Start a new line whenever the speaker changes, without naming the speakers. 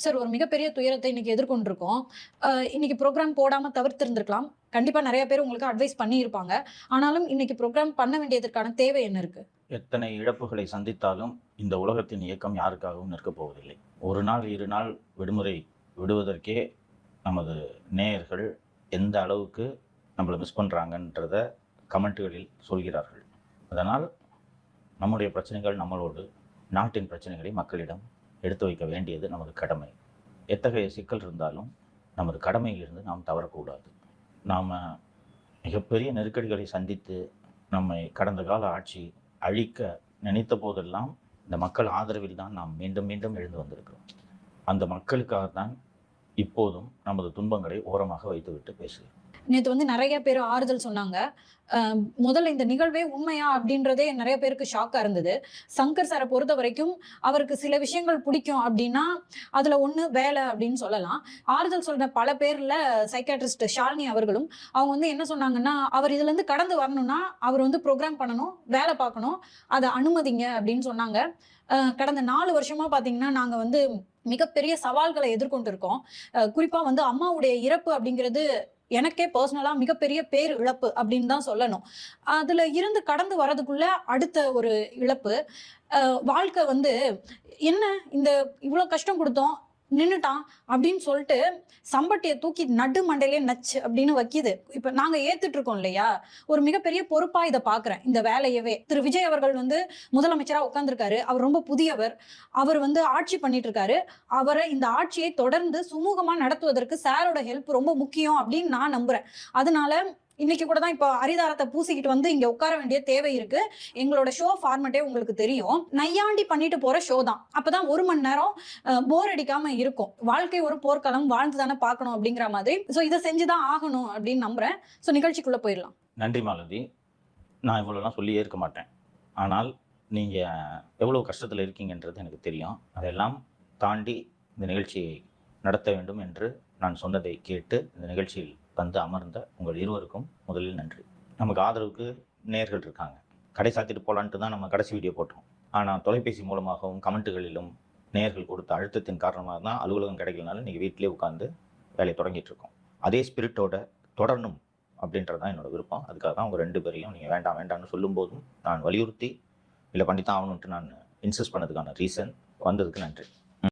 Sir ஒரு மிகப்பெரிய துயரத்தை இன்னைக்கு எதிர்கொண்டிருக்கோம். இன்னைக்கு ப்ரோகிராம் போடாம தவிர்த்திருந்திருக்கலாம். கண்டிப்பா நெறைய பேர் உங்களுக்கு அட்வைஸ் பண்ணியிருப்பாங்க. ஆனாலும் இன்னைக்கு ப்ரோகிராம் பண்ண வேண்டியதற்கான தேவை என்ன இருக்கு?
எத்தனை இழப்புகளை சந்தித்தாலும் இந்த உலகத்தின் இயக்கம் யாருக்காகவும் நிற்கப் போவதில்லை. ஒரு நாள், 2 நாள் விடுமுறை விடுவதற்கே நமது நேயர்கள் எந்த அளவுக்கு நம்மள மிஸ் பண்றாங்கன்றத கமெண்ட்டுகளில் சொல்கிறார்கள். அதனால் நம்முடைய பிரச்சனைகள் நம்மளோடு, நாட்டின் பிரச்சனைகளை மக்களிடம் எடுத்து வைக்க வேண்டியது நமது கடமை. எத்தகைய சிக்கல் இருந்தாலும் நமது கடமையிலிருந்து நாம் தவறக்கூடாது. நாம மிகப்பெரிய நெருக்கடிகளை சந்தித்து நம்மை கடந்த கால ஆட்சி அழிக்க நினைத்த போதெல்லாம் இந்த மக்கள் ஆதரவில் தான் நாம் மீண்டும் மீண்டும் எழுந்து வந்திருக்கிறோம். அந்த மக்களுக்காகத்தான் இப்போதும் நமது துன்பங்களை ஓரமாக வைத்துவிட்டு பேசுகிறோம்.
நேத்து வந்து நெறைய பேர் ஆறுதல் சொன்னாங்க. அ முதல்ல இந்த நிகழ்வே உண்மையா? அப்படின்றதே நெறைய பேருக்கு ஷாக்கா இருந்தது. சங்கர் சார பொறுத்தவரைக்கும், அவருக்கு சில விஷயங்கள் பிடிக்கும் அப்படின்னா, அதுல ஒண்ணு வேலை அப்படின்னு சொல்லலாம். ஆறுதல் சொன்ன பல பேர்ல சைக்கியாட்ரிஸ்ட் ஷாலினி அவர்களும், அவங்க வந்து என்ன சொன்னாங்கன்னா, அவர் இதுலருந்து கடந்து வரணும்னா, அவர் வந்து புரோகிராம் பண்ணணும், வேலை பார்க்கணும், அத அனுமதிங்க அப்படின்னு சொன்னாங்க. கடந்த 4 வருஷமா பார்த்தீங்கன்னா, நாங்க வந்து மிகப்பெரிய சவால்கள எதிர்கொண்டு இருக்கோம். குறிப்பா வந்து அம்மாவுடைய இறப்பு அப்படிங்கிறது எனக்கே பர்சனலா மிகப்பெரிய பேர் இழப்பு அப்படின்னு தான் சொல்லணும். அதுல இருந்து கடந்து வரதுக்குள்ள அடுத்த ஒரு இழப்பு. வாழ்க்கை வந்து என்ன இந்த இவ்ளோ கஷ்டம் குடுத்தோம், நின்னுட்டான் அப்படின்னு சொல்ட்டு சம்பட்டிய தூக்கி நடு மண்டையிலயே நச்சு அப்படின்னு வைக்கிது. இப்ப நாங்க ஏத்துட்டு இருக்கோம் இல்லையா? ஒரு மிகப்பெரிய பொறுப்பா இத பார்க்குறேன், இந்த வேலையவே. திரு விஜய் அவர்கள் வந்து முதலமைச்சரா உட்கார்ந்திருக்காரு. அவர் ரொம்ப புதியவர். அவர் வந்து ஆட்சி பண்ணிட்டு இருக்காரு. இந்த ஆட்சியை தொடர்ந்து சுமூகமா நடத்துவதற்கு சாரோட ஹெல்ப் ரொம்ப முக்கியம் அப்படின்னு நான் நம்புறேன். அதனால இன்னைக்கு கூட தான் இப்ப அரிதாரத்த பூசிக்கிட்டு வந்து இங்க உட்கார வேண்டிய தேவை இருக்கு. எங்களோட ஷோ ஃபார்மட்டே உங்களுக்கு தெரியும். நையாண்டி பண்ணிட்டு போற ஷோ தான். அப்பதான் 1 மணி நேரம் போர் அடிக்காம இருக்கும். வாழ்க்கை ஒரு போர்க்களம், வாழ்ந்து தானே பார்க்கணும் அப்படிங்கிற மாதிரி. சோ இத செஞ்சு தான் ஆகணும் அப்படின்னு நம்புறேன். சோ நிகழ்ச்சிக்குள்ள போயிரலாம்.
நன்றி மாலதி. நான் இவ்வளோலாம் சொல்லியே இருக்க மாட்டேன். ஆனால் நீங்க எவ்வளவு கஷ்டத்துல இருக்கீங்கன்றது எனக்கு தெரியும். அதெல்லாம் தாண்டி இந்த நிகழ்ச்சியை நடத்த வேண்டும் என்று நான் சொன்னதை கேட்டு இந்த நிகழ்ச்சியில் வந்து அமர்ந்த உங்கள் இருவருக்கும் முதலில் நன்றி. நமக்கு ஆதரவுக்கு நேயர்கள் இருக்காங்க. கடை சாத்திட்டு போலான்ட்டு தான் நம்ம கடைசி வீடியோ போட்டோம். ஆனால் தொலைபேசி மூலமாகவும் கமெண்ட்டுகளிலும் நேயர்கள் கொடுத்த அழுத்தத்தின் காரணமாக தான் அலுவலகம் கிடைக்கலனாலும் நீங்கள் வீட்டிலே உட்காந்து வேலையை தொடங்கிட்டு இருக்கோம். அதே ஸ்பிரிட்டோட தொடரணும் அப்படின்றது தான் என்னோட விருப்பம். அதுக்காக தான் உங்கள் 2 பேரையும் நீங்கள் வேண்டாம் வேண்டாம்னு சொல்லும்போதும் நான் வலியுறுத்தி இல்லை பண்ணி தான் ஆகணுன்ட்டு நான் இன்சிஸ்ட் பண்ணதுக்கான ரீசன் வந்ததுக்கு நன்றி.